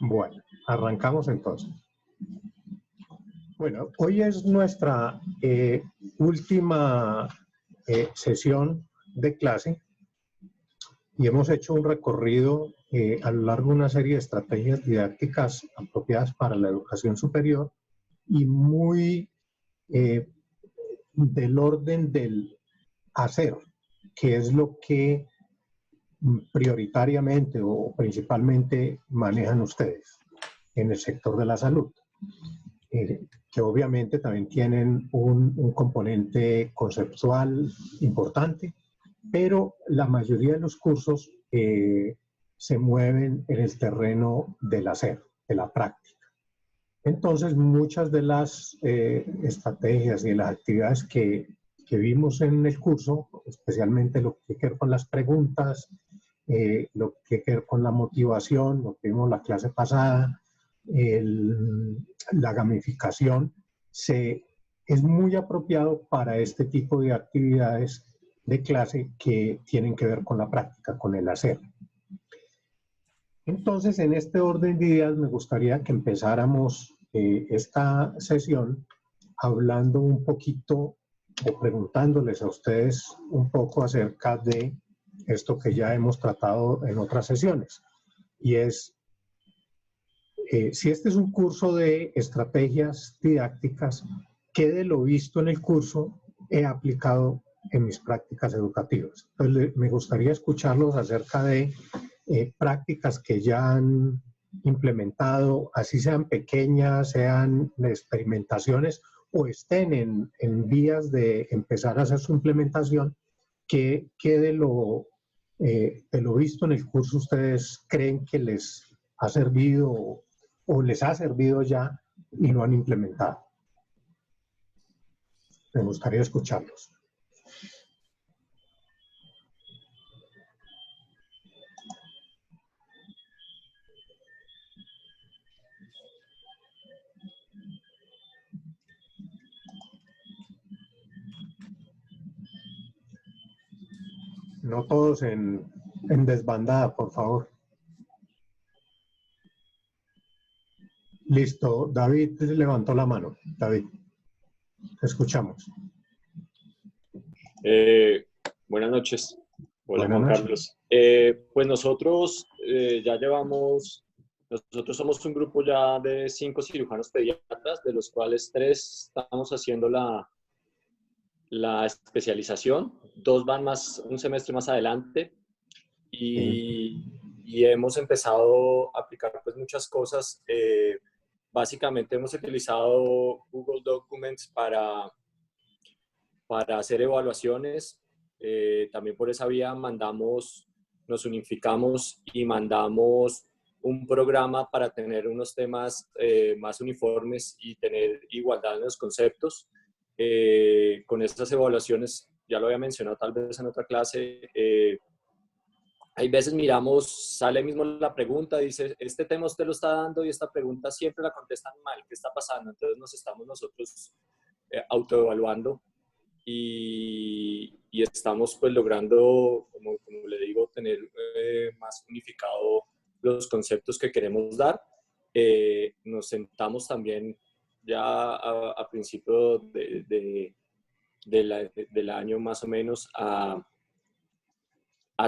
Bueno, arrancamos entonces. Bueno, hoy es nuestra última sesión de clase y hemos hecho un recorrido a lo largo de una serie de estrategias didácticas apropiadas para la educación superior y muy del orden del hacer, que es lo que prioritariamente o principalmente manejan ustedes en el sector de la salud, que obviamente también tienen un componente conceptual importante, pero la mayoría de los cursos se mueven en el terreno del hacer, de la práctica. Entonces, muchas de las estrategias y de las actividades que vimos en el curso, especialmente lo que tiene que ver con las preguntas, lo que tiene que ver con la motivación, lo que vimos la clase pasada, la gamificación, es muy apropiado para este tipo de actividades de clase que tienen que ver con la práctica, con el hacer. Entonces, en este orden de ideas, me gustaría que empezáramos esta sesión hablando un poquito o preguntándoles a ustedes un poco acerca de esto que ya hemos tratado en otras sesiones. Y es, si este es un curso de estrategias didácticas, ¿qué de lo visto en el curso he aplicado en mis prácticas educativas? Entonces, me gustaría escucharlos acerca de prácticas que ya han implementado, así sean pequeñas, sean experimentaciones o estén en vías de empezar a hacer su implementación, ¿qué de lo visto en el curso ustedes creen que les ha servido o les ha servido ya y lo han implementado? Me gustaría escucharlos. No todos en desbandada, por favor. Listo. David levantó la mano. David, te escuchamos. Buenas noches. Hola, Buenas Juan noches. Carlos. Pues nosotros ya nosotros somos un grupo ya de 5 cirujanos pediatras, de los cuales 3 estamos haciendo la especialización, 2 van un semestre más adelante y hemos empezado a aplicar pues muchas cosas. Básicamente hemos utilizado Google Documents para hacer evaluaciones. También por esa vía nos unificamos y mandamos un programa para tener unos temas más uniformes y tener igualdad en los conceptos. Con estas evaluaciones, ya lo había mencionado tal vez en otra clase, hay veces miramos, sale mismo la pregunta, dice, este tema usted lo está dando y esta pregunta siempre la contestan mal, ¿qué está pasando? Entonces nos estamos nosotros autoevaluando y estamos pues logrando, como le digo, tener más unificado los conceptos que queremos dar. Nos sentamos también ya a principio del año más o menos a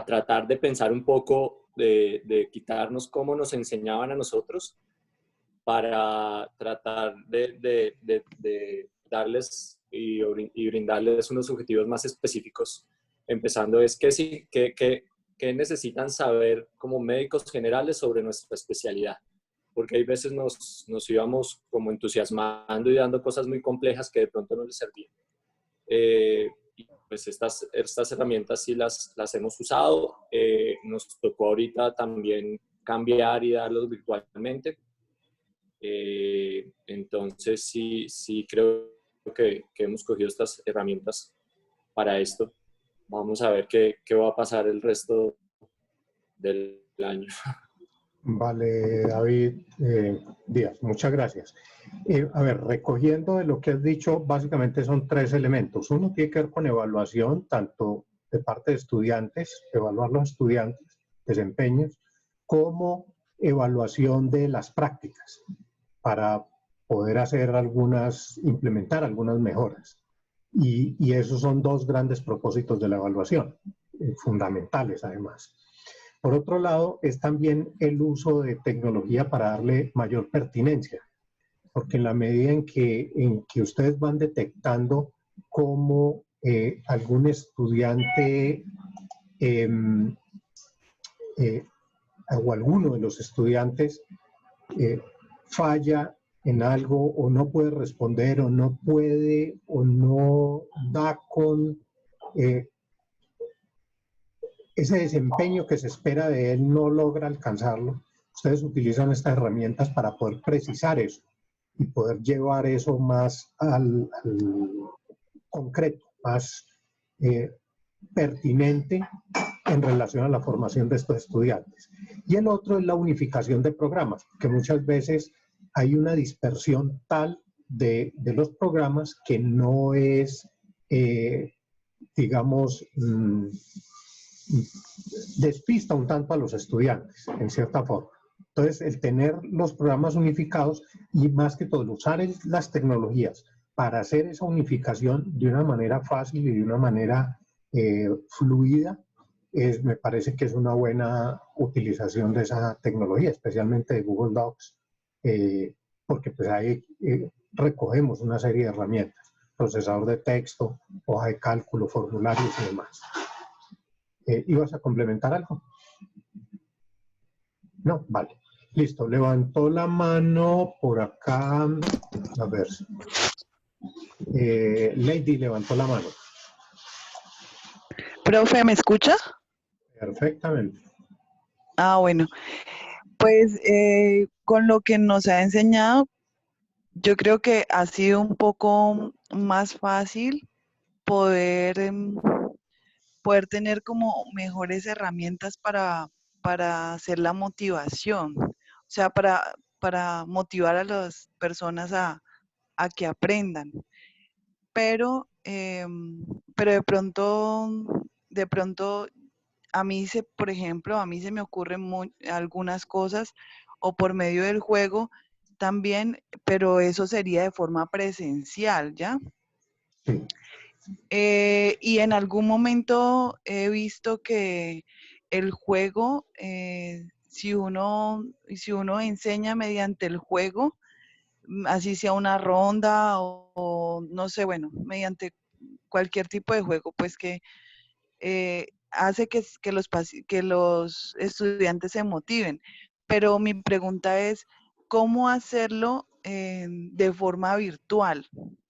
tratar de pensar un poco, de quitarnos cómo nos enseñaban a nosotros para tratar de darles y brindarles unos objetivos más específicos. Empezando es que necesitan saber como médicos generales sobre nuestra especialidad, porque hay veces nos íbamos como entusiasmando y dando cosas muy complejas que de pronto no les servían. Y pues estas herramientas sí las hemos usado. Nos tocó ahorita también cambiar y darlos virtualmente. Entonces sí creo que hemos cogido estas herramientas para esto. Vamos a ver qué va a pasar el resto del año. Vale, David Díaz, muchas gracias. A ver, recogiendo de lo que has dicho, básicamente son 3 elementos. Uno tiene que ver con evaluación, tanto de parte de estudiantes, evaluar los estudiantes, desempeños, como evaluación de las prácticas para poder implementar algunas mejoras. Y esos son dos grandes propósitos de la evaluación, fundamentales además. Por otro lado, es también el uso de tecnología para darle mayor pertinencia, porque en la medida en que ustedes van detectando cómo algún estudiante o alguno de los estudiantes falla en algo o no puede responder o no puede o no da con ese desempeño que se espera de él, no logra alcanzarlo, ustedes utilizan estas herramientas para poder precisar eso y poder llevar eso más al concreto, más pertinente en relación a la formación de estos estudiantes. Y el otro es la unificación de programas, que muchas veces hay una dispersión tal de los programas que no es, digamos, despista un tanto a los estudiantes, en cierta forma. Entonces, el tener los programas unificados y más que todo usar las tecnologías para hacer esa unificación de una manera fácil y de una manera fluida, me parece que es una buena utilización de esa tecnología, especialmente de Google Docs, porque pues ahí recogemos una serie de herramientas, procesador de texto, hoja de cálculo, formularios y demás. ¿Ibas a complementar algo? No, vale. Listo, levantó la mano por acá. A ver. Lady levantó la mano. Profe, ¿me escucha? Perfectamente. Ah, bueno. Pues con lo que nos ha enseñado, yo creo que ha sido un poco más fácil poder, poder tener como mejores herramientas para hacer la motivación. O sea, para motivar a las personas a que aprendan. Pero, pero de pronto a mí por ejemplo, a mí se me ocurren algunas cosas o por medio del juego también, pero eso sería de forma presencial, ¿ya? Sí. Y en algún momento he visto que el juego, si uno enseña mediante el juego, así sea una ronda o no sé, bueno, mediante cualquier tipo de juego, pues que hace que los estudiantes se motiven. Pero mi pregunta es, ¿cómo hacerlo de forma virtual?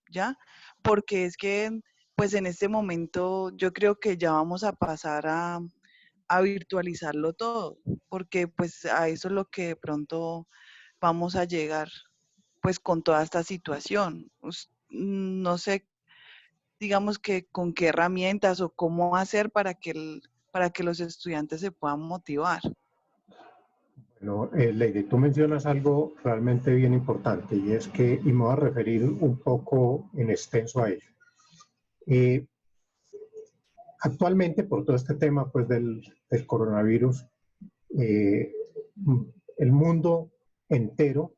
¿Ya? Porque es que, pues en este momento yo creo que ya vamos a pasar a virtualizarlo todo, porque pues a eso es lo que de pronto vamos a llegar, pues con toda esta situación. No sé, digamos que con qué herramientas o cómo hacer para que los estudiantes se puedan motivar. Bueno, Lady, tú mencionas algo realmente bien importante y es que, y me voy a referir un poco en extenso a ello. Actualmente, por todo este tema pues, del coronavirus, el mundo entero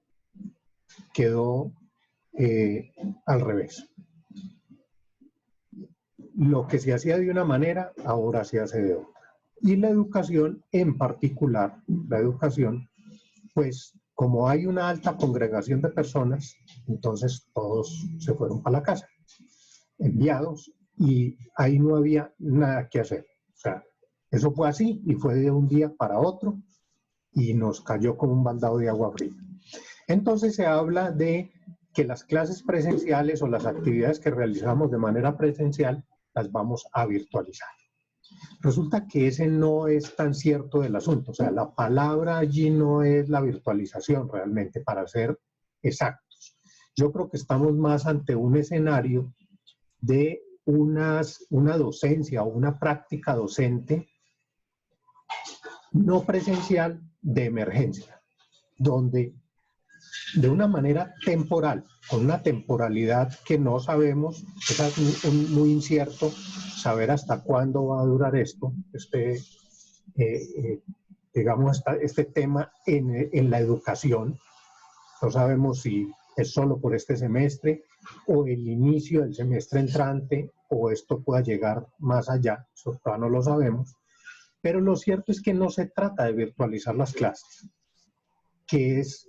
quedó al revés. Lo que se hacía de una manera, ahora se hace de otra. Y la educación en particular, la educación, pues como hay una alta congregación de personas, entonces todos se fueron para la casa, enviados, y ahí no había nada que hacer. O sea, eso fue así y fue de un día para otro y nos cayó como un baldado de agua fría. Entonces se habla de que las clases presenciales o las actividades que realizamos de manera presencial las vamos a virtualizar. Resulta que ese no es tan cierto del asunto, o sea, la palabra allí no es la virtualización realmente, para ser exactos. Yo creo que estamos más ante un escenario de una docencia o una práctica docente no presencial de emergencia, donde de una manera temporal, con una temporalidad que no sabemos, es muy incierto saber hasta cuándo va a durar esto, digamos, este tema en la educación. No sabemos si es solo por este semestre o el inicio del semestre entrante o esto pueda llegar más allá, eso todavía no lo sabemos. Pero lo cierto es que no se trata de virtualizar las clases, que es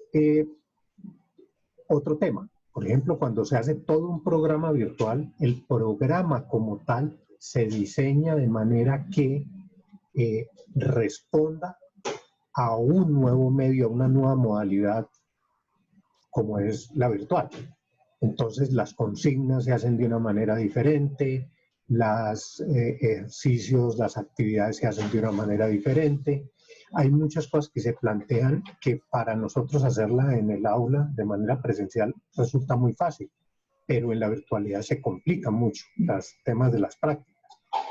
otro tema. Por ejemplo, cuando se hace todo un programa virtual, el programa como tal se diseña de manera que responda a un nuevo medio, a una nueva modalidad como es la virtual. Entonces las consignas se hacen de una manera diferente, los ejercicios, las actividades se hacen de una manera diferente. Hay muchas cosas que se plantean que para nosotros hacerla en el aula de manera presencial resulta muy fácil, pero en la virtualidad se complican mucho los temas de las prácticas.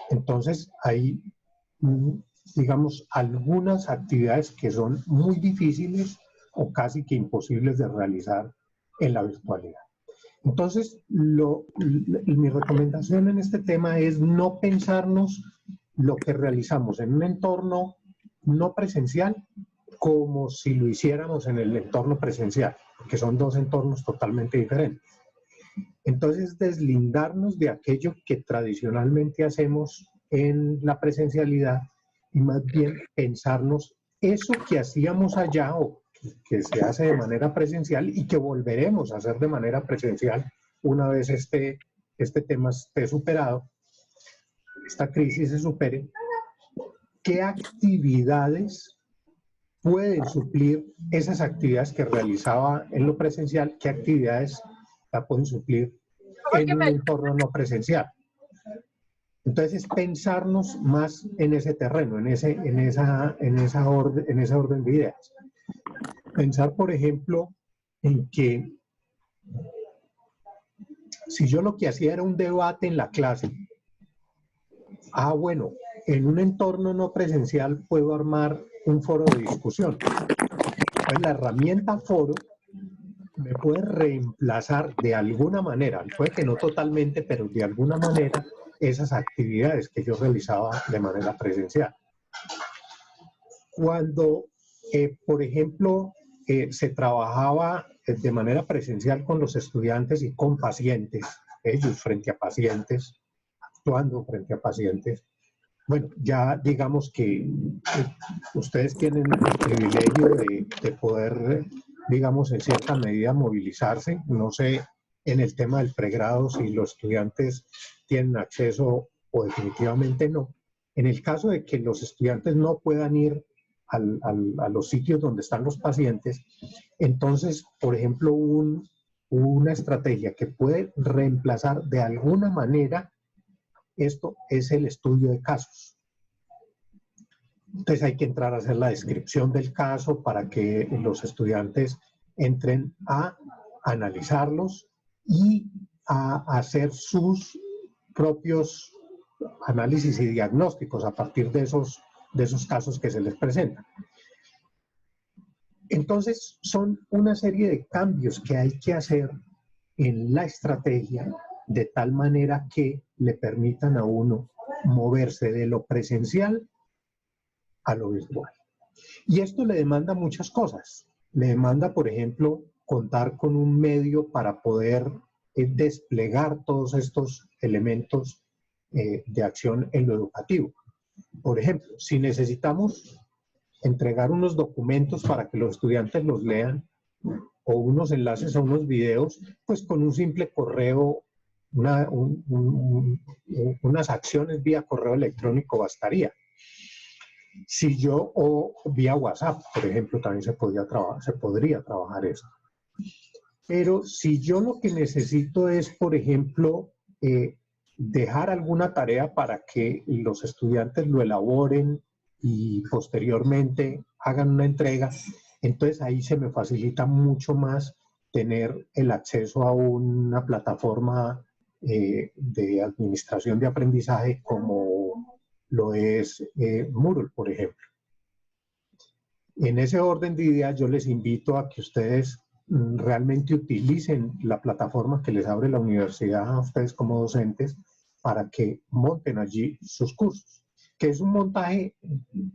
Entonces hay, digamos, algunas actividades que son muy difíciles o casi que imposibles de realizar en la virtualidad. Entonces, mi recomendación en este tema es no pensarnos lo que realizamos en un entorno no presencial como si lo hiciéramos en el entorno presencial, porque son dos entornos totalmente diferentes. Entonces, deslindarnos de aquello que tradicionalmente hacemos en la presencialidad y más bien pensarnos eso que hacíamos allá o que se hace de manera presencial y que volveremos a hacer de manera presencial una vez este tema esté superado, esta crisis se supere. ¿Qué actividades pueden suplir esas actividades que realizaba en lo presencial? ¿Qué actividades la pueden suplir en un entorno no presencial? Entonces, pensarnos más en ese terreno, en esa orden de ideas. Pensar, por ejemplo, en que si yo lo que hacía era un debate en la clase, bueno, en un entorno no presencial puedo armar un foro de discusión. Entonces, la herramienta foro me puede reemplazar de alguna manera, puede que no totalmente, pero de alguna manera, esas actividades que yo realizaba de manera presencial. Cuando, por ejemplo, se trabajaba de manera presencial con los estudiantes y con pacientes, ellos frente a pacientes, actuando frente a pacientes, bueno, ya digamos que ustedes tienen el privilegio de poder, digamos, en cierta medida movilizarse. No sé, en el tema del pregrado, si los estudiantes tienen acceso o definitivamente no. En el caso de que los estudiantes no puedan ir a los sitios donde están los pacientes, entonces, por ejemplo, una estrategia que puede reemplazar de alguna manera esto es el estudio de casos. Entonces hay que entrar a hacer la descripción del caso para que los estudiantes entren a analizarlos y a hacer sus propios análisis y diagnósticos a partir de esos casos que se les presentan. Entonces son una serie de cambios que hay que hacer en la estrategia de tal manera que le permitan a uno moverse de lo presencial a lo virtual. Y esto le demanda muchas cosas. Le demanda, por ejemplo, contar con un medio para poder desplegar todos estos elementos de acción en lo educativo. Por ejemplo, si necesitamos entregar unos documentos para que los estudiantes los lean o unos enlaces a unos videos, pues con un simple correo, unas acciones vía correo electrónico bastaría. Si yo, o vía WhatsApp, por ejemplo, también se podría trabajar eso. Pero si yo lo que necesito es, por ejemplo, dejar alguna tarea para que los estudiantes lo elaboren y posteriormente hagan una entrega, entonces ahí se me facilita mucho más tener el acceso a una plataforma de administración de aprendizaje como lo es Moodle, por ejemplo. En ese orden de ideas yo les invito a que ustedes realmente utilicen la plataforma que les abre la universidad a ustedes como docentes para que monten allí sus cursos. que es un montaje,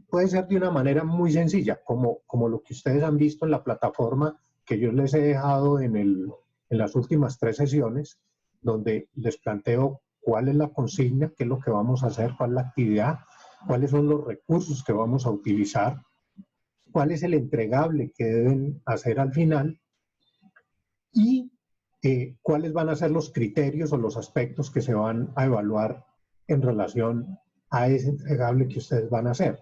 puede ser de una manera muy sencilla, como lo que ustedes han visto en la plataforma que yo les he dejado en las últimas 3 sesiones, donde les planteo cuál es la consigna, qué es lo que vamos a hacer, cuál es la actividad, cuáles son los recursos que vamos a utilizar, cuál es el entregable que deben hacer al final y cuáles van a ser los criterios o los aspectos que se van a evaluar en relación a ese entregable que ustedes van a hacer.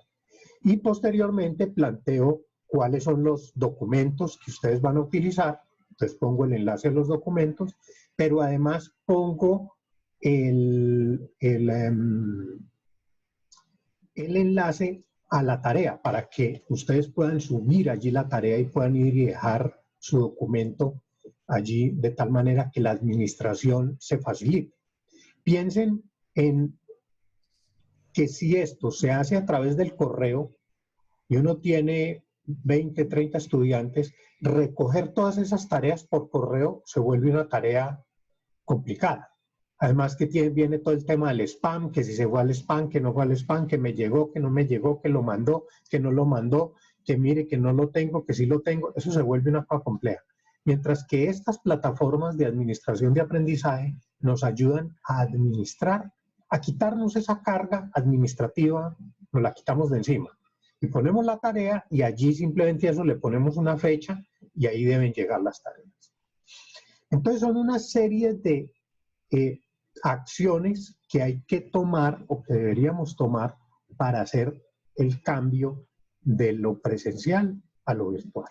Y posteriormente planteo cuáles son los documentos que ustedes van a utilizar. Entonces pongo el enlace a los documentos, pero además pongo el enlace a la tarea para que ustedes puedan subir allí la tarea y puedan ir y dejar su documento allí de tal manera que la administración se facilite. Piensen en que si esto se hace a través del correo y uno tiene 20, 30 estudiantes, recoger todas esas tareas por correo se vuelve una tarea complicada. Además que viene todo el tema del spam, que si se fue al spam, que no fue al spam, que me llegó, que no me llegó, que lo mandó, que no lo mandó, que mire, que no lo tengo, que sí lo tengo. Eso se vuelve una cosa compleja. Mientras que estas plataformas de administración de aprendizaje nos ayudan a administrar, a quitarnos esa carga administrativa, nos la quitamos de encima. Y ponemos la tarea y allí simplemente a eso le ponemos una fecha y ahí deben llegar las tareas. Entonces son una serie de acciones que hay que tomar o que deberíamos tomar para hacer el cambio de lo presencial a lo virtual.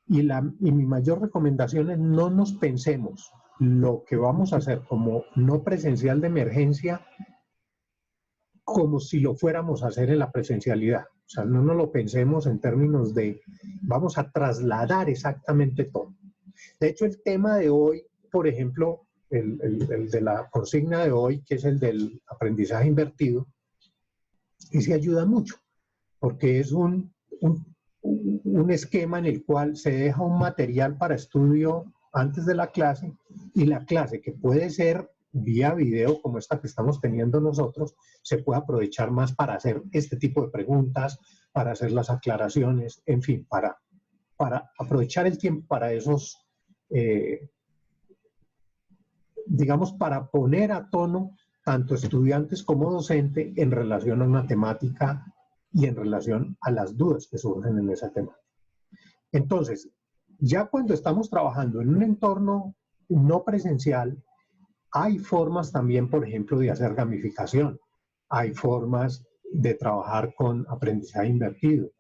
Y mi mayor recomendación es no nos pensemos lo que vamos a hacer como no presencial de emergencia como si lo fuéramos a hacer en la presencialidad. O sea, no nos lo pensemos en términos de vamos a trasladar exactamente todo. De hecho, el tema de hoy, por ejemplo, el de la consigna de hoy, que es el del aprendizaje invertido, ese ayuda mucho, porque es un esquema en el cual se deja un material para estudio antes de la clase y la clase, que puede ser vía video como esta que estamos teniendo nosotros, se puede aprovechar más para hacer este tipo de preguntas, para hacer las aclaraciones, en fin, para aprovechar el tiempo para esos, digamos, para poner a tono tanto estudiantes como docente en relación a una temática y en relación a las dudas que surgen en esa temática. Entonces, ya cuando estamos trabajando en un entorno no presencial, hay formas también, por ejemplo, de hacer gamificación. Hay formas de trabajar con aprendizaje invertido.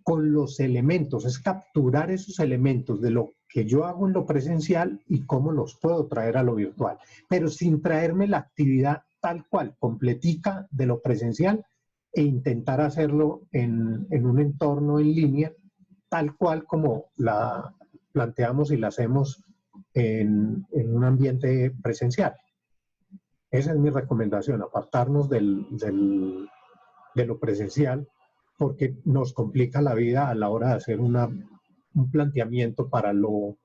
Con los elementos, es capturar esos elementos de lo que yo hago en lo presencial y cómo los puedo traer a lo virtual, pero sin traerme la actividad tal cual, completica de lo presencial e intentar hacerlo en un entorno en línea, tal cual como la planteamos y la hacemos en un ambiente presencial. Esa es mi recomendación, apartarnos de lo presencial, porque nos complica la vida a la hora de hacer un planteamiento para lo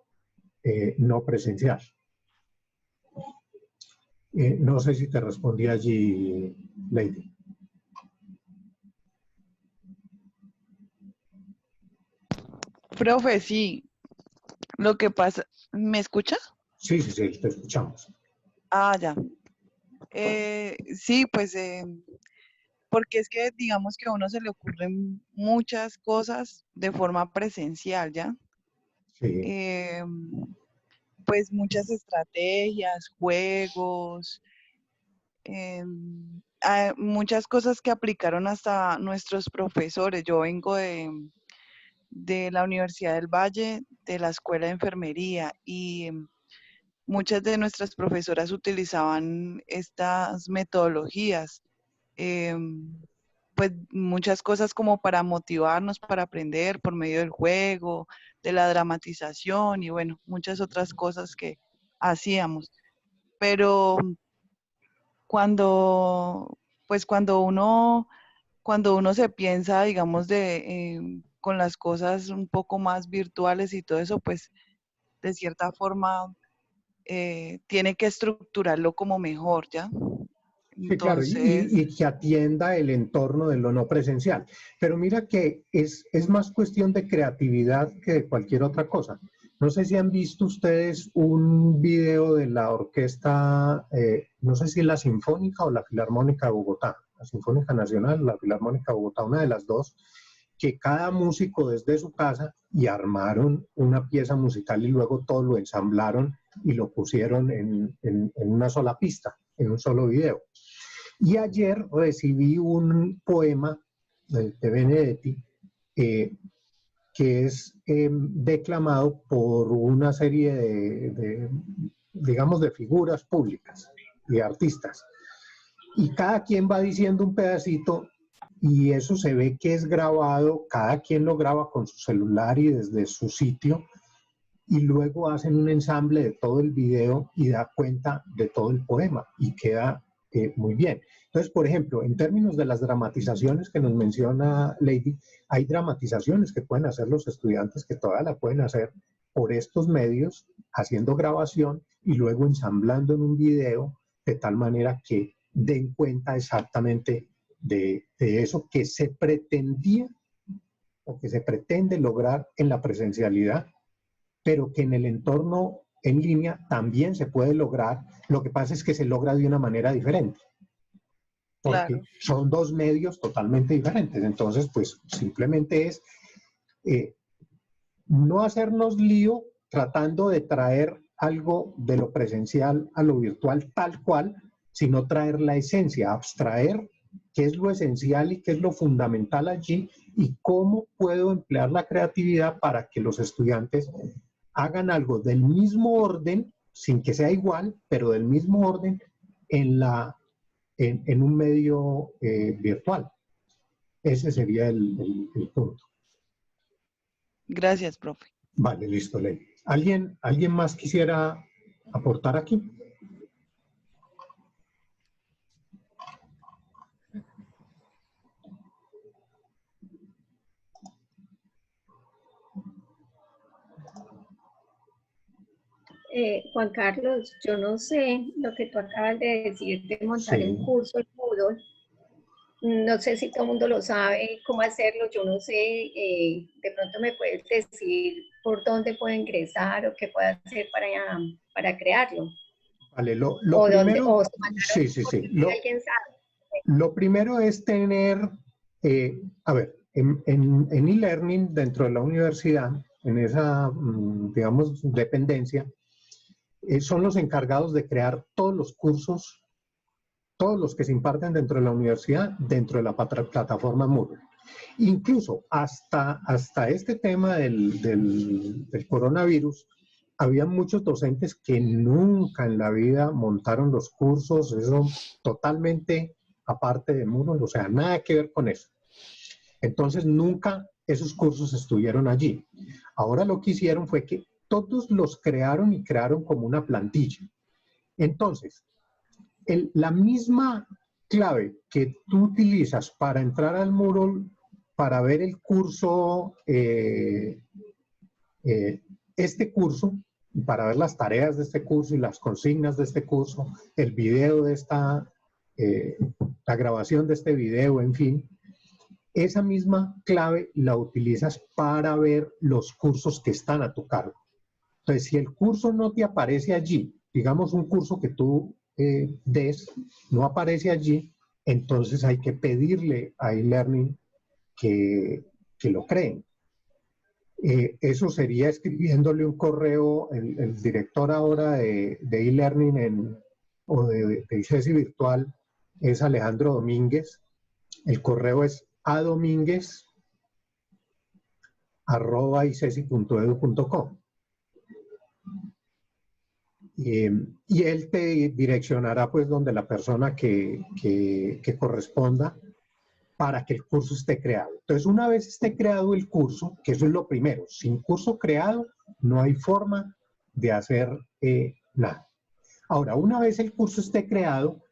no presencial. No sé si te respondí allí, Lady. Profe, sí. Lo que pasa, ¿me escucha? Sí, sí, sí, te escuchamos. Ah, ya. Sí, pues, porque es que digamos que a uno se le ocurren muchas cosas de forma presencial, ¿ya? Sí. Pues muchas estrategias, juegos, muchas cosas que aplicaron hasta nuestros profesores. Yo vengo de la Universidad del Valle, de la Escuela de Enfermería, y muchas de nuestras profesoras utilizaban estas metodologías, pues muchas cosas como para motivarnos, para aprender por medio del juego, de la dramatización y bueno, muchas otras cosas que hacíamos. Pero cuando, pues cuando uno se piensa, digamos, con las cosas un poco más virtuales y todo eso, pues de cierta forma tiene que estructurarlo como mejor, ¿ya? Sí, claro, Entonces, y que atienda el entorno de lo no presencial. Pero mira que es más cuestión de creatividad que de cualquier otra cosa. No sé si han visto ustedes un video de la orquesta, no sé si la Sinfónica o la Filarmónica de Bogotá, la Sinfónica Nacional, la Filarmónica de Bogotá, una de las dos, que cada músico desde su casa y armaron una pieza musical y luego todo lo ensamblaron y lo pusieron en una sola pista, en un solo video. Y ayer recibí un poema de Benedetti que es declamado por una serie digamos, de figuras públicas, de artistas. Y cada quien va diciendo un pedacito y eso se ve que es grabado, cada quien lo graba con su celular y desde su sitio y luego hacen un ensamble de todo el video y da cuenta de todo el poema y queda muy bien. Entonces, por ejemplo, en términos de las dramatizaciones que nos menciona Lady, hay dramatizaciones que pueden hacer los estudiantes que todavía la pueden hacer por estos medios, haciendo grabación y luego ensamblando en un video de tal manera que den cuenta exactamente de eso que se pretendía o que se pretende lograr en la presencialidad, pero que en el entorno en línea también se puede lograr. Lo que pasa es que se logra de una manera diferente, porque claro, son dos medios totalmente diferentes. Entonces, pues simplemente es no hacernos lío tratando de traer algo de lo presencial a lo virtual tal cual, sino traer la esencia, abstraer qué es lo esencial y qué es lo fundamental allí y cómo puedo emplear la creatividad para que los estudiantes hagan algo del mismo orden, sin que sea igual, pero del mismo orden en un medio virtual. Ese sería el punto. gracias, profe. Vale, listo, Ley. ¿Alguien más quisiera aportar aquí? Juan Carlos, yo no sé lo que tú acabas de decir de montar el Sí. curso en Moodle. No sé si todo el mundo lo sabe cómo hacerlo, yo no sé, de pronto me puedes decir por dónde puedo ingresar o qué puedo hacer para crearlo. Vale, lo O dónde, primero, o se mandaron, sí. o si alguien sabe. Lo primero es tener, a ver, en e-learning dentro de la universidad, en esa, digamos, dependencia, son los encargados de crear todos los cursos, todos los que se imparten dentro de la universidad, dentro de la plataforma Moodle. Incluso hasta este tema del coronavirus, había muchos docentes que nunca en la vida montaron los cursos, eso totalmente aparte de Moodle, o sea, nada que ver con eso. Entonces, nunca esos cursos estuvieron allí. Ahora lo que hicieron fue que todos los crearon y crearon como una plantilla. Entonces, la misma clave que tú utilizas para entrar al Moodle, para ver el curso, este curso, para ver las tareas de este curso y las consignas de este curso, el video de la grabación de este video, en fin, esa misma clave la utilizas para ver los cursos que están a tu cargo. Entonces, si el curso no te aparece allí, digamos un curso que tú des, no aparece allí, entonces hay que pedirle a e-learning que lo creen. Eso sería escribiéndole un correo, el director ahora de e-learning o de ICESI Virtual es Alejandro Domínguez. El correo es adomínguez@icesi.edu.co. Y él te direccionará pues donde la persona que corresponda para que el curso esté creado. Entonces, una vez esté creado el curso, que eso es lo primero, sin curso creado no hay forma de hacer nada. Ahora, una vez el curso esté creado,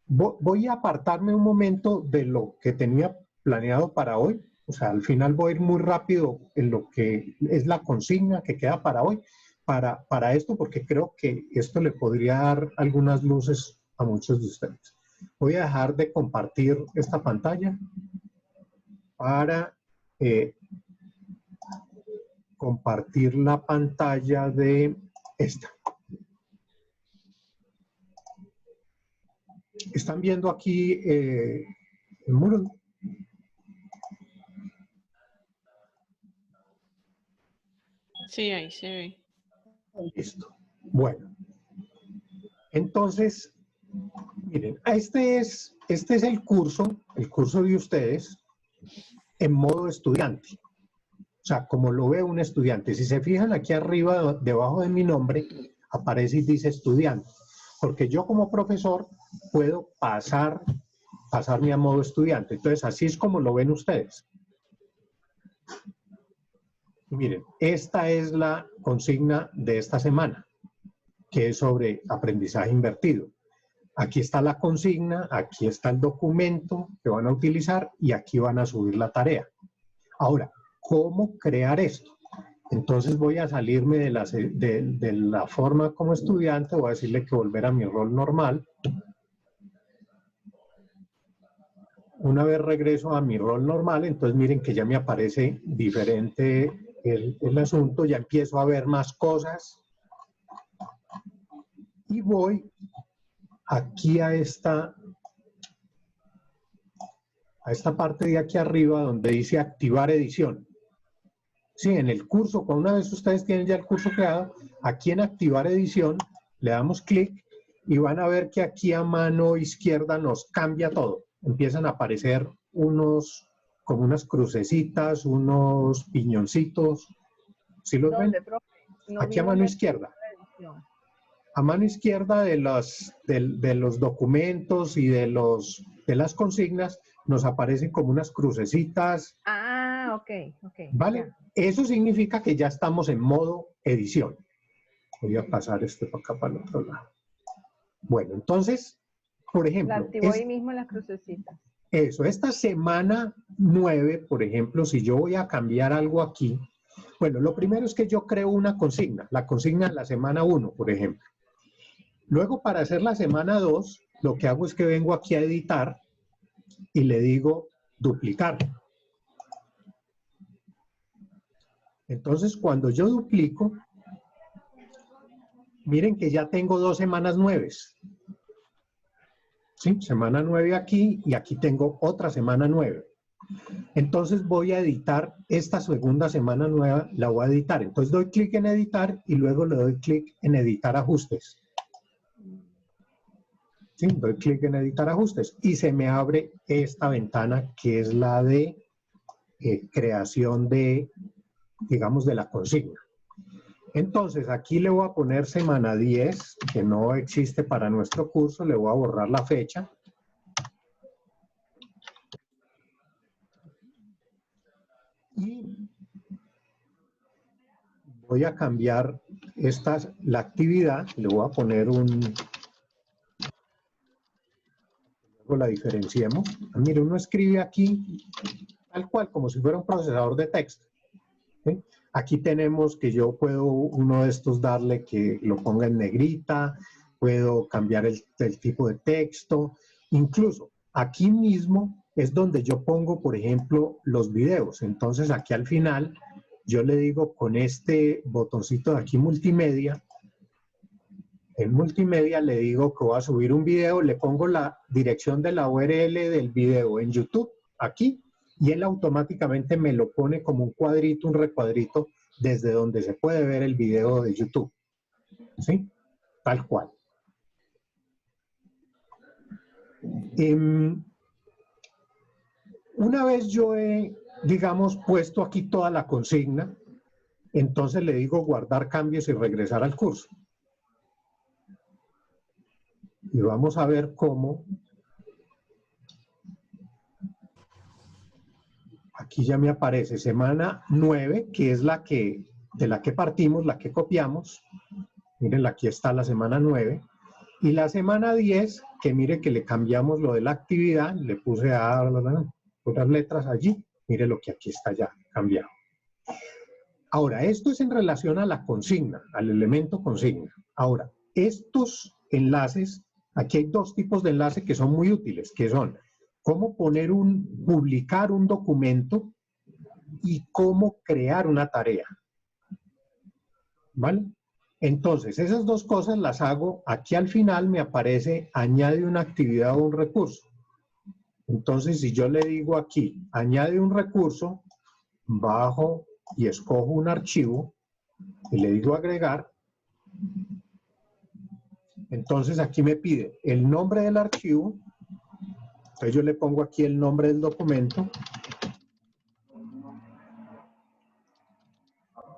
voy a apartarme un momento de lo que tenía planeado para hoy. O sea, al final voy a ir muy rápido en lo que es la consigna que queda para hoy, para esto, porque creo que esto le podría dar algunas luces a muchos de ustedes. Voy a dejar de compartir esta pantalla para compartir la pantalla de esta. ¿Están viendo aquí el muro? Sí, ahí se ve. Listo. Bueno. Entonces, miren, este es el curso de ustedes en modo estudiante. O sea, como lo ve un estudiante. Si se fijan aquí arriba, debajo de mi nombre, aparece y dice estudiante. Porque yo como profesor puedo pasarme a modo estudiante. Entonces, así es como lo ven ustedes. Miren, esta es la consigna de esta semana, que es sobre aprendizaje invertido. Aquí está la consigna, aquí está el documento que van a utilizar y aquí van a subir la tarea. Ahora, ¿cómo crear esto? Entonces voy a salirme de la forma como estudiante, voy a decirle que volver a mi rol normal. Una vez regreso a mi rol normal, entonces miren que ya me aparece diferente el asunto, ya empiezo a ver más cosas. Y voy aquí a esta parte de aquí arriba donde dice activar edición. Sí, en el curso, una vez ustedes tienen ya el curso creado, aquí en activar edición le damos clic y van a ver que aquí a mano izquierda nos cambia todo. Empiezan a aparecer como unas crucecitas, unos piñoncitos. ¿Sí los ven? No aquí a mano izquierda. A mano izquierda de los documentos y de las consignas nos aparecen como unas crucecitas. Ah, ok. ¿Vale? Ya. Eso significa que ya estamos en modo edición. Voy a pasar esto para acá, para el otro lado. Bueno, entonces, por ejemplo. La activo ahí mismo en las crucecitas. Eso, esta semana 9, por ejemplo, si yo voy a cambiar algo aquí, bueno, lo primero es que yo creo una consigna, la consigna de la semana 1, por ejemplo. Luego, para hacer la semana 2, lo que hago es que vengo aquí a editar y le digo duplicar. Entonces, cuando yo duplico, miren que ya tengo 2 semanas 9. ¿Sí? Semana 9 aquí y aquí tengo otra semana 9. Entonces voy a editar esta segunda semana nueva, la voy a editar. Entonces doy clic en editar y luego le doy clic en editar ajustes. ¿Sí? Doy clic en editar ajustes y se me abre esta ventana que es la de creación de, digamos, de la consigna. Entonces aquí le voy a poner semana 10, que no existe para nuestro curso, le voy a borrar la fecha. Y voy a cambiar la actividad, le voy a poner luego la diferenciemos. Mire, uno escribe aquí tal cual, como si fuera un procesador de texto. ¿Sí? Aquí tenemos que yo puedo, uno de estos, darle que lo ponga en negrita, puedo cambiar el tipo de texto, incluso aquí mismo es donde yo pongo, por ejemplo, los videos. Entonces aquí al final yo le digo con este botoncito de aquí multimedia, en multimedia le digo que voy a subir un video, le pongo la dirección de la URL del video en YouTube, aquí, y él automáticamente me lo pone como un cuadrito, un recuadrito, desde donde se puede ver el video de YouTube. ¿Sí? Tal cual. Una vez yo he, digamos, puesto aquí toda la consigna, entonces le digo guardar cambios y regresar al curso. Y vamos a ver cómo. Aquí ya me aparece semana 9, que es de la que partimos, la que copiamos. Miren, aquí está la semana 9. Y la semana 10, que mire que le cambiamos lo de la actividad, le puse otras letras allí. Mire lo que aquí está ya cambiado. Ahora, esto es en relación a la consigna, al elemento consigna. Ahora, estos enlaces Aquí hay dos tipos de enlace que son muy útiles, que son cómo publicar un documento y cómo crear una tarea. ¿Vale? Entonces, esas dos cosas las hago. Aquí al final me aparece añade una actividad o un recurso. Entonces, si yo le digo aquí, añade un recurso, bajo y escojo un archivo y le digo agregar, entonces aquí me pide el nombre del archivo. Entonces yo le pongo aquí el nombre del documento.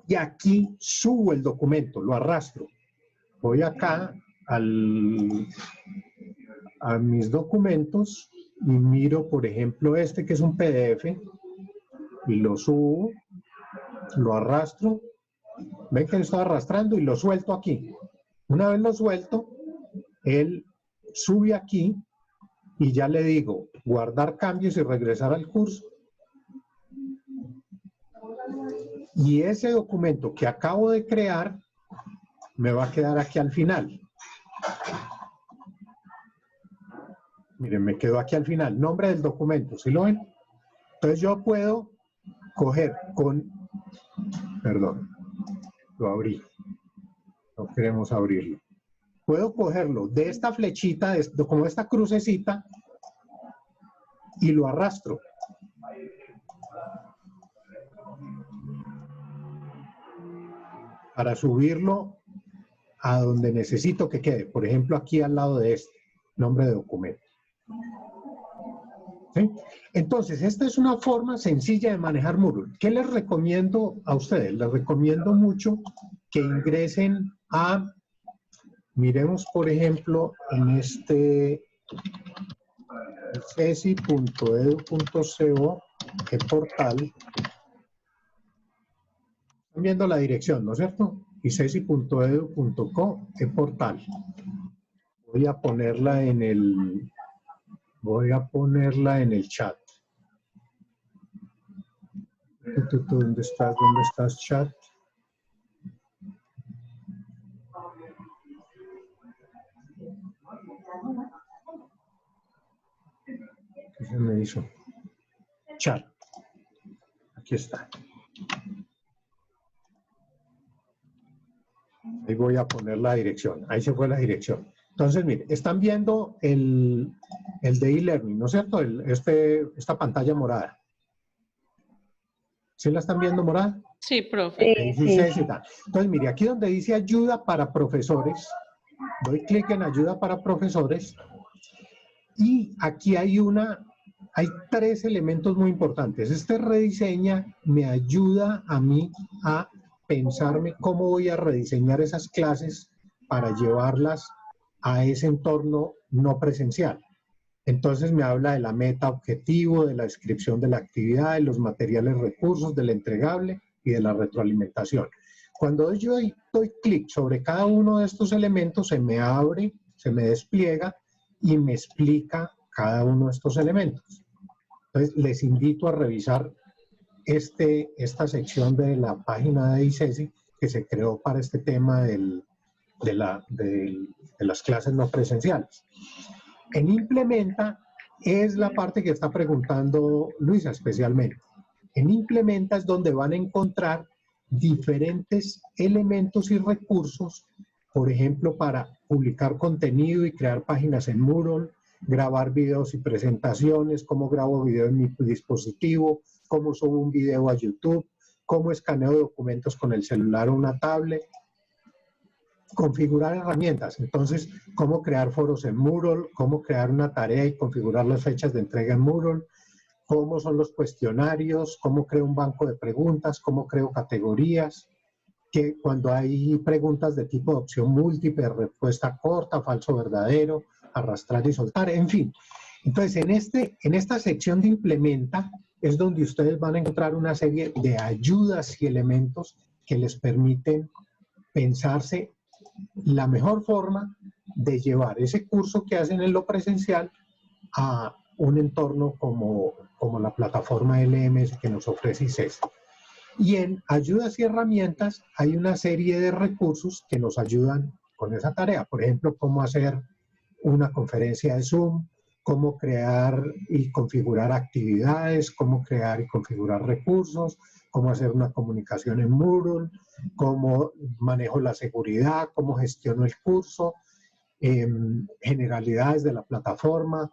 Y aquí subo el documento, lo arrastro. Voy acá a mis documentos y miro, por ejemplo, este que es un PDF y lo subo, lo arrastro. Ven que lo estoy arrastrando y lo suelto aquí. Una vez lo suelto, él sube aquí y ya le digo guardar cambios y regresar al curso. Y ese documento que acabo de crear me va a quedar aquí al final. Miren, me quedó aquí al final, nombre del documento, ¿sí lo ven? Entonces yo puedo coger perdón, lo abrí, no queremos abrirlo. Puedo cogerlo de esta flechita, como esta crucecita, y lo arrastro. Para subirlo a donde necesito que quede. Por ejemplo, aquí al lado de este, nombre de documento. ¿Sí? Entonces, esta es una forma sencilla de manejar Moodle. ¿Qué les recomiendo a ustedes? Les recomiendo mucho que ingresen a, miremos por ejemplo, en este cesi.edu.co, el portal. Están viendo la dirección, ¿no es cierto? Y cesi.edu.co, el portal. Voy a ponerla en el chat. ¿Dónde estás? ¿Dónde estás, chat? ¿Qué se me hizo? Chat. Aquí está. Ahí voy a poner la dirección. Ahí se fue la dirección. Entonces, mire, están viendo el de e-learning, ¿no es cierto? Esta pantalla morada. ¿Sí la están viendo morada? Sí, profe. Sí. Entonces, mire, aquí donde dice ayuda para profesores, doy clic en ayuda para profesores y aquí hay tres elementos muy importantes. Este rediseña me ayuda a mí a pensarme cómo voy a rediseñar esas clases para llevarlas a ese entorno no presencial. Entonces me habla de la meta objetivo, de la descripción de la actividad, de los materiales recursos, del entregable y de la retroalimentación. Cuando yo doy clic sobre cada uno de estos elementos, se me abre, se me despliega y me explica cada uno de estos elementos. Entonces les invito a revisar esta sección de la página de ICESI que se creó para este tema de las clases no presenciales. En Implementa es la parte que está preguntando Luisa especialmente. En Implementa es donde van a encontrar diferentes elementos y recursos, por ejemplo, para publicar contenido y crear páginas en Moodle, grabar videos y presentaciones, cómo grabo video en mi dispositivo, cómo subo un video a YouTube, cómo escaneo documentos con el celular o una tablet, configurar herramientas. Entonces, cómo crear foros en Moodle, cómo crear una tarea y configurar las fechas de entrega en Moodle, cómo son los cuestionarios, cómo creo un banco de preguntas, cómo creo categorías, que cuando hay preguntas de tipo de opción múltiple, respuesta corta, falso, verdadero, arrastrar y soltar, en fin. Entonces, en esta sección de Implementa es donde ustedes van a encontrar una serie de ayudas y elementos que les permiten pensarse la mejor forma de llevar ese curso que hacen en lo presencial a un entorno como la plataforma LMS que nos ofrece ICESI. Y en ayudas y herramientas hay una serie de recursos que nos ayudan con esa tarea. Por ejemplo, cómo hacer una conferencia de Zoom, cómo crear y configurar actividades, cómo crear y configurar recursos, cómo hacer una comunicación en Moodle, cómo manejo la seguridad, cómo gestiono el curso, generalidades de la plataforma,